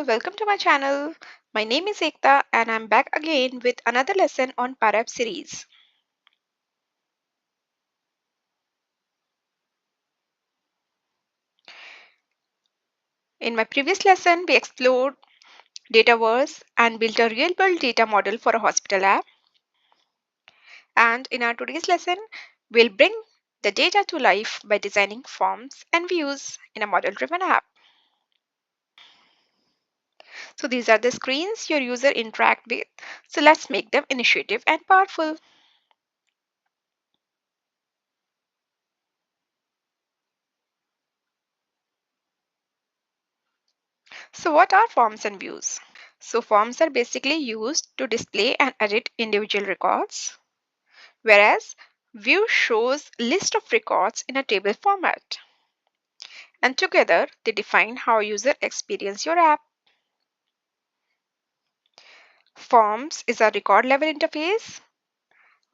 all, welcome to my channel. My name is Ekta and I'm back again with another lesson on Parab series. In my previous lesson, we explored Dataverse and built a real-world data model for a hospital app. And in our today's lesson, we'll bring the data to life by designing forms and views in a model-driven app. So these are the screens your user interact with. So let's make them intuitive and powerful. So what are forms and views? So forms are basically used to display and edit individual records, whereas view shows list of records in a table format. And together they define how user experience your app. Forms is a record level interface.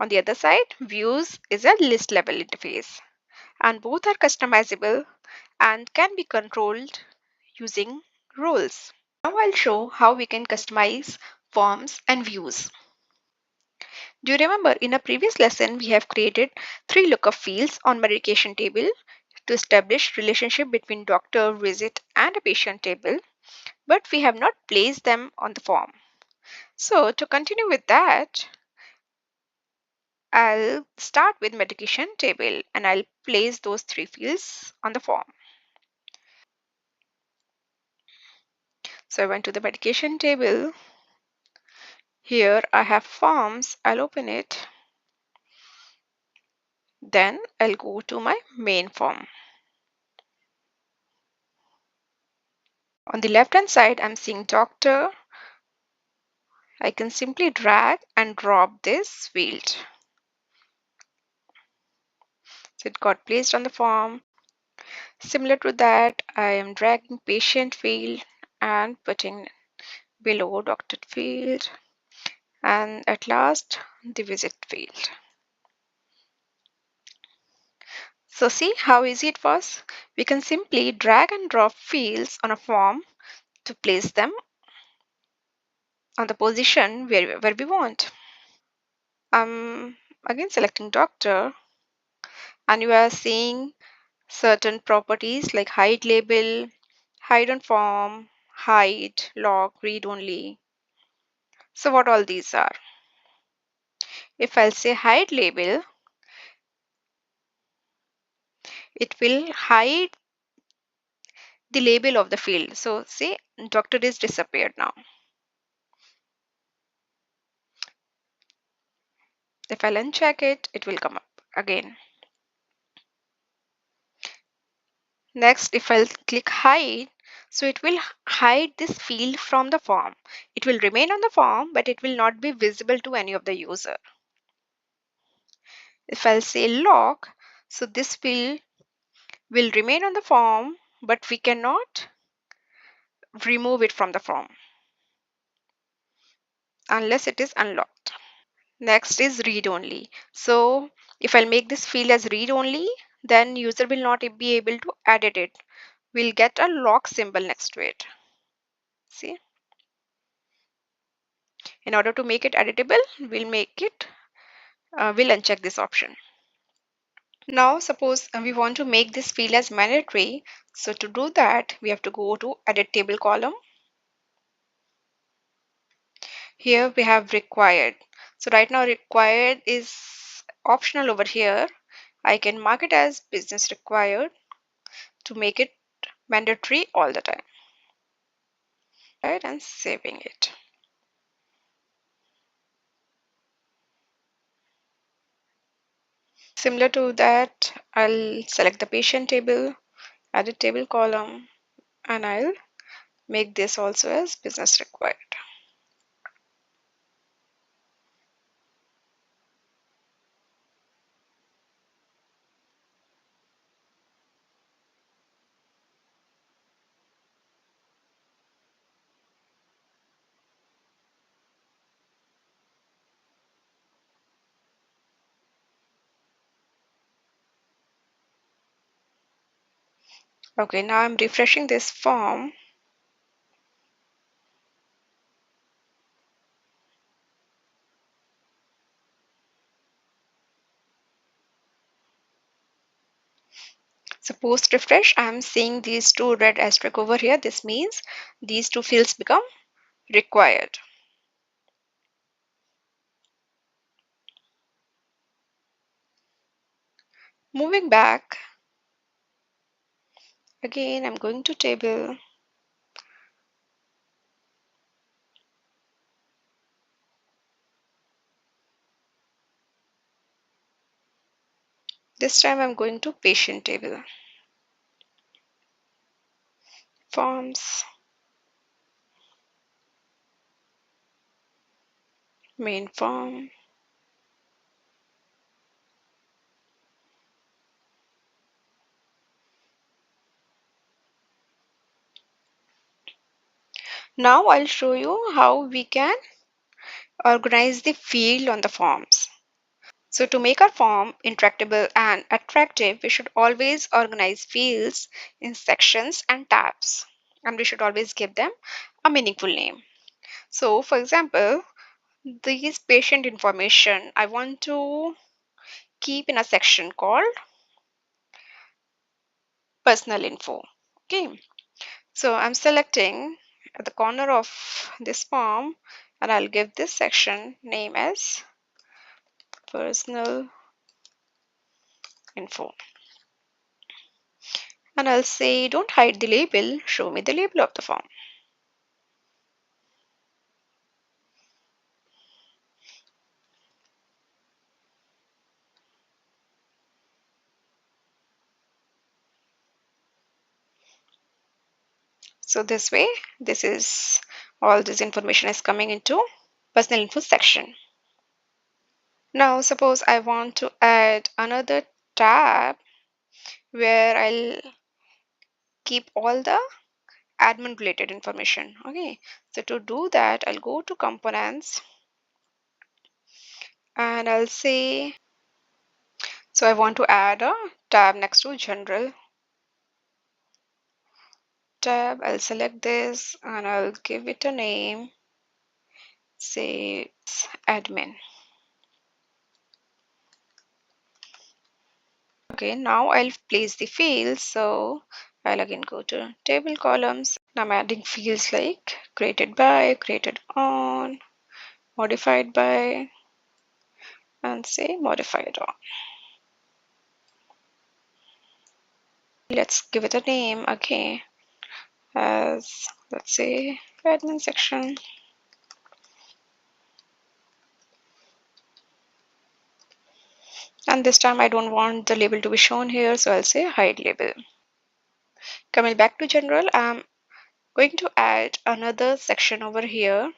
On the other side, views is a list level interface. And both are customizable and can be controlled using rules. Now I'll show how we can customize forms and views. Do you remember in a previous lesson we have created three lookup fields on medication table to establish relationship between doctor visit and a patient table, but we have not placed them on the form. So to continue with that, I'll start with medication table and I'll place those three fields on the form. So I went to the medication table. Here I have forms. I'll open it. Then I'll go to my main form. On the left hand side, I'm seeing doctor. I can simply drag and drop this field. So it got placed on the form. Similar to that, I am dragging patient field and putting below doctor field. And at last, the visit field. So see how easy it was? We can simply drag and drop fields on a form to place them on the position where we want. I'm again selecting doctor and you are seeing certain properties like hide label, hide on form, hide, lock, read only. So what all these are? If I'll say hide label, it will hide the label of the field. So see, doctor is disappeared now. If I'll uncheck it, it will come up again. Next, if I'll click hide, so it will hide this field from the form. It will remain on the form, but it will not be visible to any of the user. If I'll say lock, so this field will remain on the form, but we cannot remove it from the form unless it is unlocked. Next is read only. So if I'll make this field as read only, then user will not be able to edit it. We'll get a lock symbol next to it. See? In order to make it editable, we'll uncheck this option. Now suppose we want to make this field as mandatory. So to do that, we have to go to edit table column. Here we have required. So right now required is optional over here. I can mark it as business required to make it mandatory all the time. Right, and saving it. Similar to that, I'll select the patient table, edit table column, and I'll make this also as business required. Okay, now I'm refreshing this form. So post refresh, I'm seeing these two red asterisk over here. This means these two fields become required. Moving back, again, I'm going to table. This time I'm going to patient table. Forms, main form. Now I'll show you how we can organize the field on the forms. So to make our form interactable and attractive, we should always organize fields in sections and tabs. And we should always give them a meaningful name. So for example, these patient information I want to keep in a section called personal info. Okay, so I'm selecting at the corner of this form and I'll give this section name as personal info. And I'll say don't hide the label, show me the label of the form. So this way, this is all this information is coming into personal info section. Now suppose I want to add another tab where I'll keep all the admin related information. Okay, so to do that, I'll go to components and I'll say, so I want to add a tab next to general tab. I'll select this and I'll give it a name, say admin. Okay, now I'll place the fields. So I'll again go to table columns. I'm adding fields like created by, created on, modified by, and say modified on. Let's give it a name, okay, as let's say admin section. And this time I don't want the label to be shown here, so I'll say hide label. Coming back to general, I'm going to add another section over here.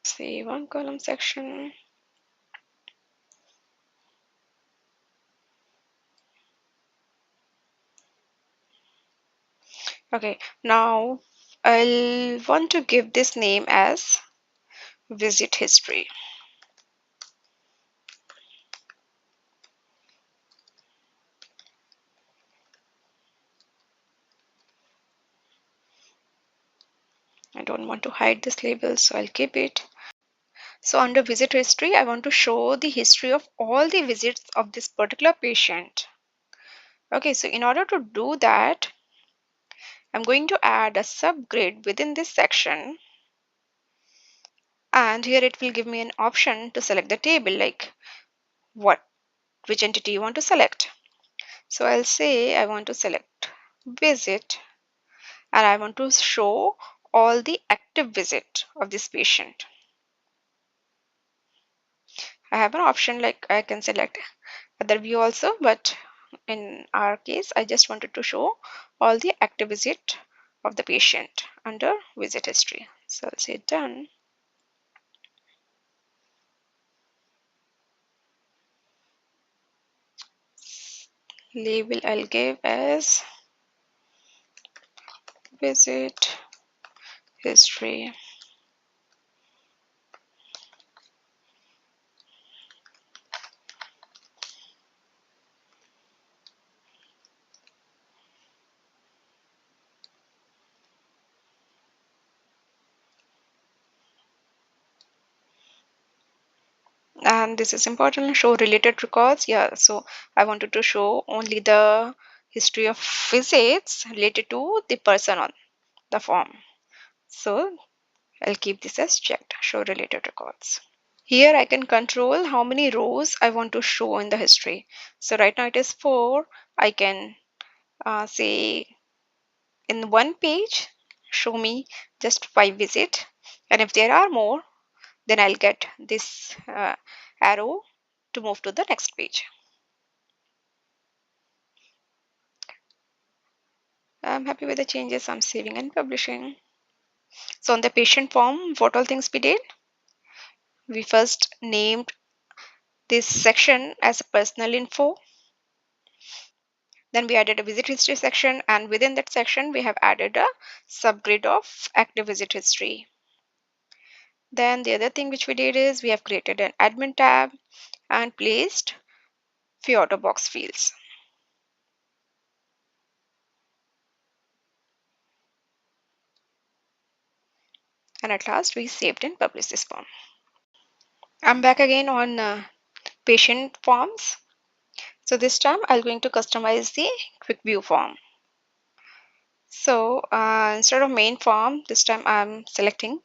Say one column section. Okay, now I'll want to give this name as visit history. I don't want to hide this label, so I'll keep it. So under visit history, I want to show the history of all the visits of this particular patient. Okay, so in order to do that, I'm going to add a subgrid within this section. And here it will give me an option to select the table, like which entity you want to select. So I'll say I want to select visit and I want to show all the active visit of this patient. I have an option like I can select other view also, but in our case, I just wanted to show all the active visit of the patient under visit history. So I'll say done. Label I'll give as visit history. And this is important, show related records. Yeah, so I wanted to show only the history of visits related to the person on the form. So I'll keep this as checked, show related records. Here I can control how many rows I want to show in the history. So right now it is 4. I can say in one page, show me just 5 visit. And if there are more, then I'll get this arrow to move to the next page. I'm happy with the changes. I'm saving and publishing. So on the patient form, what all things we did? We first named this section as a personal info. Then we added a visit history section, and within that section, we have added a subgrid of active visit history. Then the other thing which we did is we have created an admin tab and placed few auto box fields. And at last, we saved and published this form. I'm back again on patient forms. So this time, I'm going to customize the quick view form. So instead of main form, this time I'm selecting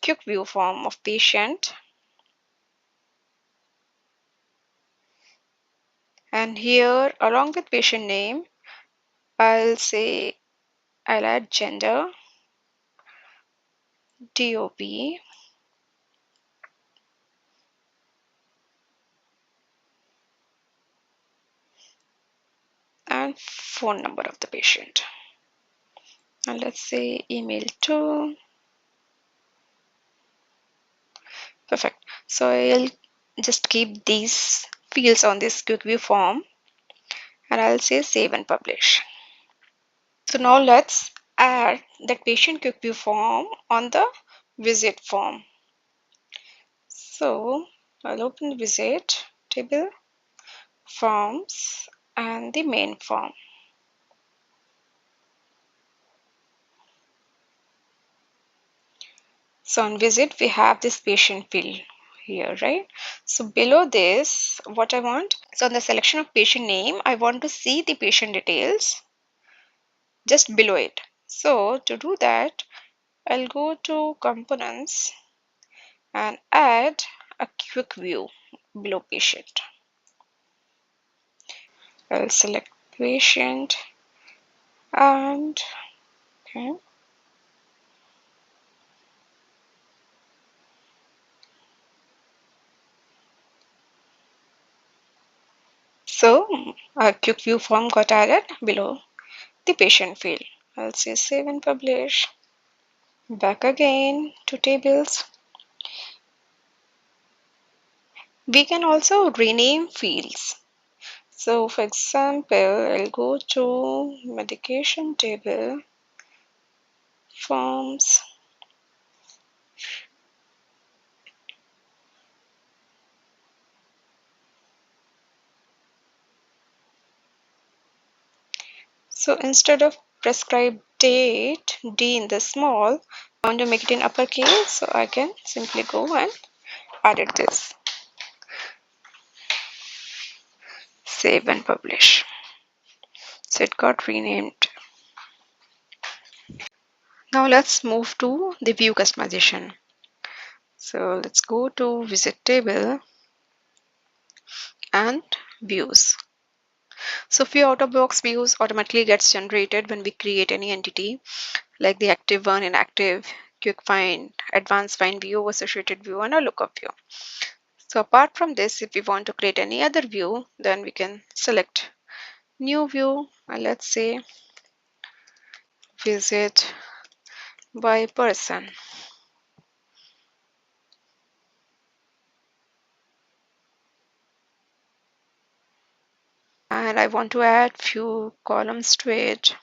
quick view form of patient. And here, along with patient name, I'll add gender, DOB, and phone number of the patient. And let's say email too. Perfect. So I'll just keep these fields on this quick view form and I'll say save and publish. So now let's add that patient quick view form on the visit form. So I'll open the visit table, forms, and the main form. So on visit, we have this patient field here, right? So below this, what I want, so on the selection of patient name, I want to see the patient details just below it. So to do that, I'll go to components and add a quick view below patient. I'll select patient and okay. So a quick view form got added below the patient field. I'll say save and publish. Back again to tables. We can also rename fields. So for example, I'll go to medication table, forms, so instead of prescribed date, D in the small, I want to make it in uppercase, so I can simply go and edit this. Save and publish. So it got renamed. Now let's move to the view customization. So let's go to visit table and views. So few out-of-box views automatically gets generated when we create any entity, like the active one, inactive, quick find, advanced find view, associated view, and a lookup view. So apart from this, if we want to create any other view, then we can select new view, and let's say visit by person. And I want to add few columns to it.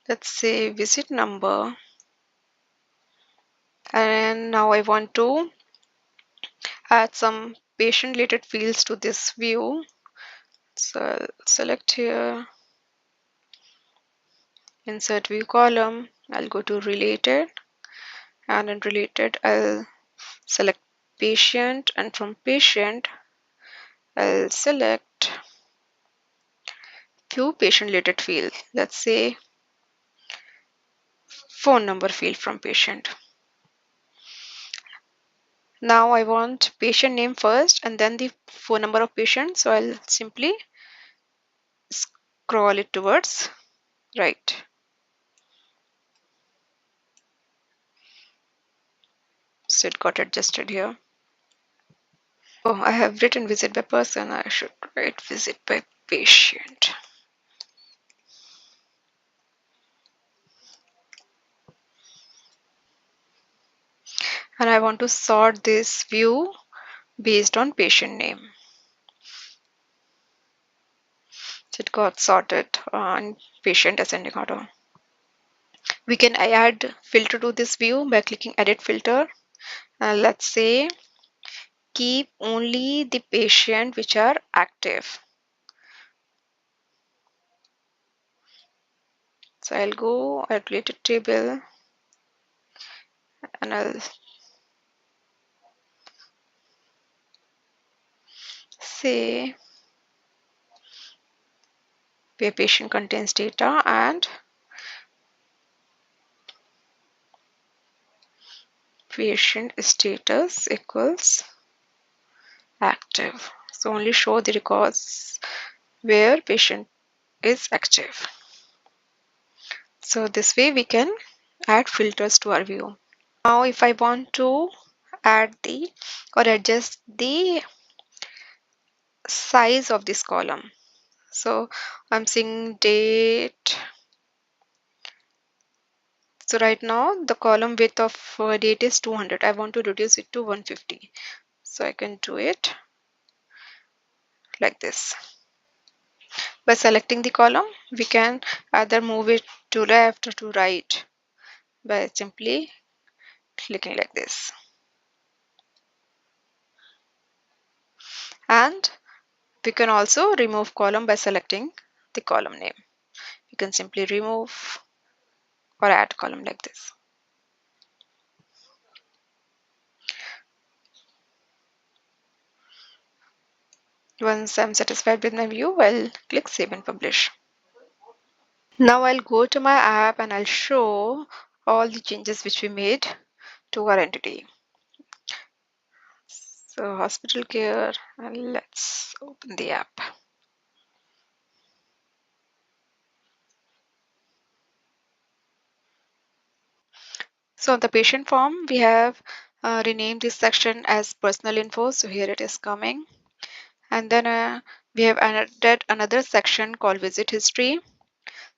Let's say visit number. And now I want to add some patient related fields to this view. So I'll select here, insert view column. I'll go to related, and in related, I'll select patient, and from patient I'll select few patient related field. Let's say phone number field from patient. Now I want patient name first and then the phone number of patient, so I'll simply scroll it towards right. So it got adjusted here. Oh, I have written visit by person. I should write visit by patient. And I want to sort this view based on patient name. So it got sorted on patient ascending order. We can add filter to this view by clicking edit filter. Let's say keep only the patient which are active. So I'll create a table and I'll say where patient contains data and patient status equals active. So only show the records where patient is active. So this way we can add filters to our view. Now if I want to add the or adjust the size of this column. So I'm seeing date. So right now the column width of date is 200. I want to reduce it to 150. So I can do it like this. By selecting the column, we can either move it to left or to right by simply clicking like this. And we can also remove column by selecting the column name. You can simply remove or add column like this. Once I'm satisfied with my view, I'll click Save and Publish. Now I'll go to my app and I'll show all the changes which we made to our entity. So hospital care, and let's open the app. So on the patient form, we have renamed this section as personal info. So here it is coming. And then we have added another section called visit history.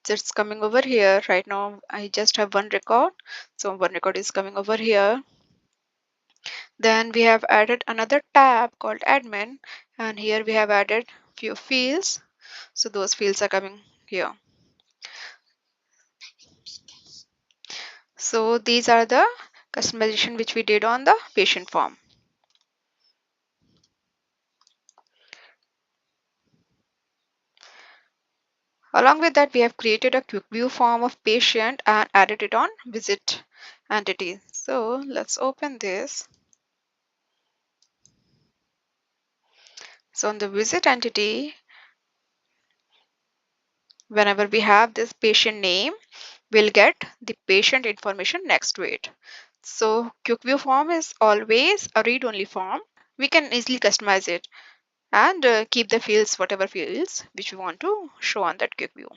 So it's coming over here. Right now, I just have one record. So one record is coming over here. Then we have added another tab called admin. And here we have added few fields. So those fields are coming here. So these are the customization which we did on the patient form. Along with that, we have created a quick view form of patient and added it on visit entity. So let's open this. So on the visit entity, whenever we have this patient name, we'll get the patient information next to it. So quick view form is always a read-only form. We can easily customize it and keep the fields, whatever fields which we want to show on that quick view.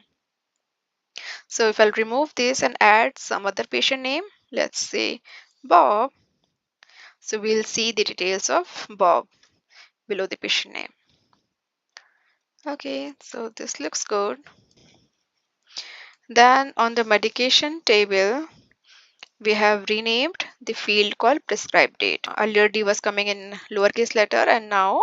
So if I'll remove this and add some other patient name, let's say Bob. So we'll see the details of Bob below the patient name. Okay, so this looks good. Then on the medication table, we have renamed the field called prescribed date. Earlier D was coming in lowercase letter and now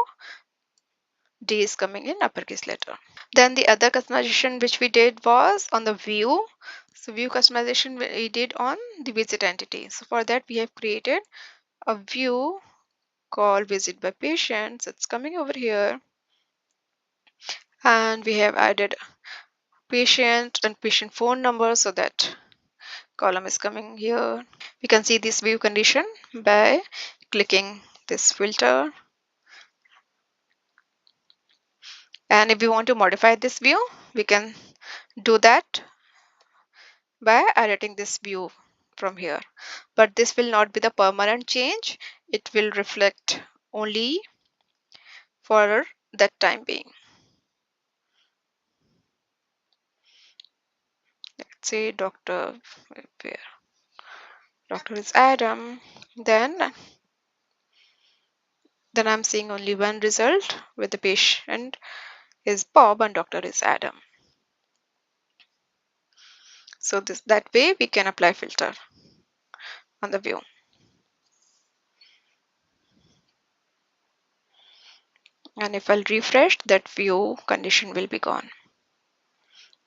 D is coming in uppercase letter. Then the other customization which we did was on the view. So view customization we did on the visit entity. So for that we have created a view called visit by patient. So it's coming over here. And we have added patient and patient phone number, so that column is coming here. We can see this view condition by clicking this filter. And if we want to modify this view, we can do that by editing this view from here. But this will not be the permanent change. It will reflect only for that time being. Let's say doctor, where doctor is Adam, then I'm seeing only one result with the patient is Bob and doctor is Adam. So that way we can apply filter on the view. And if I'll refresh, that view condition will be gone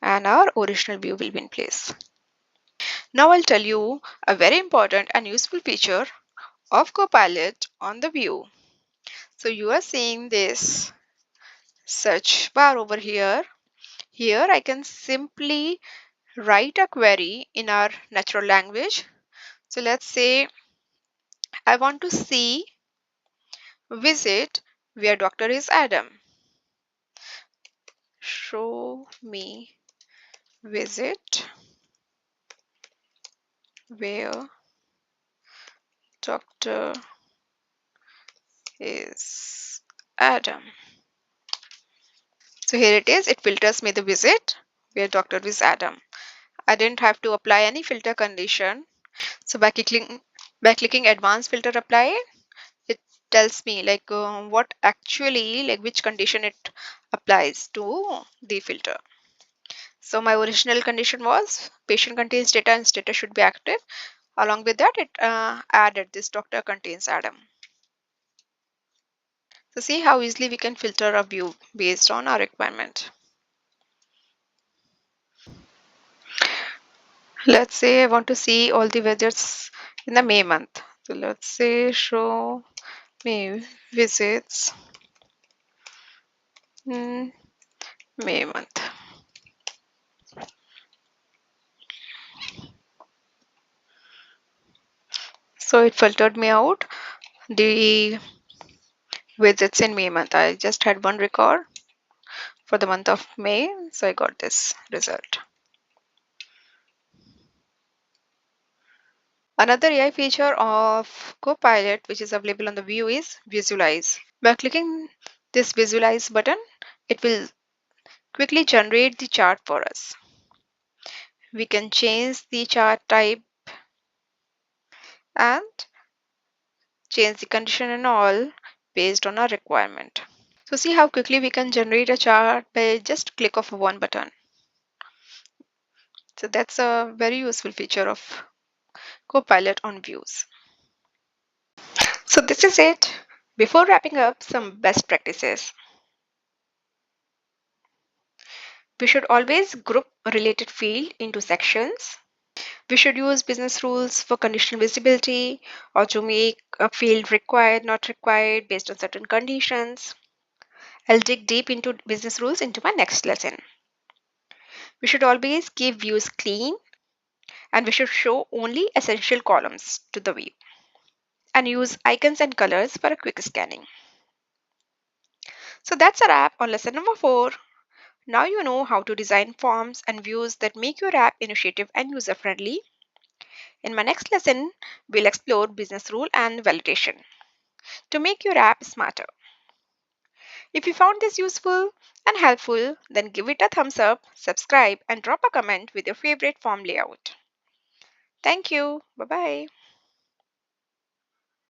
and our original view will be in place. Now I'll tell you a very important and useful feature of Copilot on the view. So you are seeing this search bar over here. Here I can simply write a query in our natural language. So let's say I want to see visit where doctor is Adam. Show me visit where doctor is Adam. So here it is. It filters me the visit where doctor is Adam. I didn't have to apply any filter condition. So by clicking advanced filter apply, it tells me like what actually like which condition it applies to the filter. So my original condition was patient contains data and status should be active. Along with that, it added this doctor contains Adam. So see how easily we can filter a view based on our requirement. Let's say I want to see all the visits in the May month. So let's say show me visits in May month. So it filtered me out the visits in May month. I just had one record for the month of May, so I got this result. Another AI feature of Copilot which is available on the view is visualize. By clicking this visualize button, it will quickly generate the chart for us. We can change the chart type and change the condition and all based on our requirement. So see how quickly we can generate a chart by just click of one button. So that's a very useful feature of Copilot on views. So this is it. Before wrapping up, some best practices. We should always group a related field into sections. We should use business rules for conditional visibility or to make a field required, not required based on certain conditions. I'll dig deep into business rules into my next lesson. We should always keep views clean and we should show only essential columns to the view and use icons and colors for a quick scanning. So that's a wrap on lesson number 4. Now you know how to design forms and views that make your app intuitive and user friendly. In my next lesson, we'll explore business rule and validation to make your app smarter. If you found this useful and helpful, then give it a thumbs up, subscribe, and drop a comment with your favorite form layout. Thank you. Bye bye.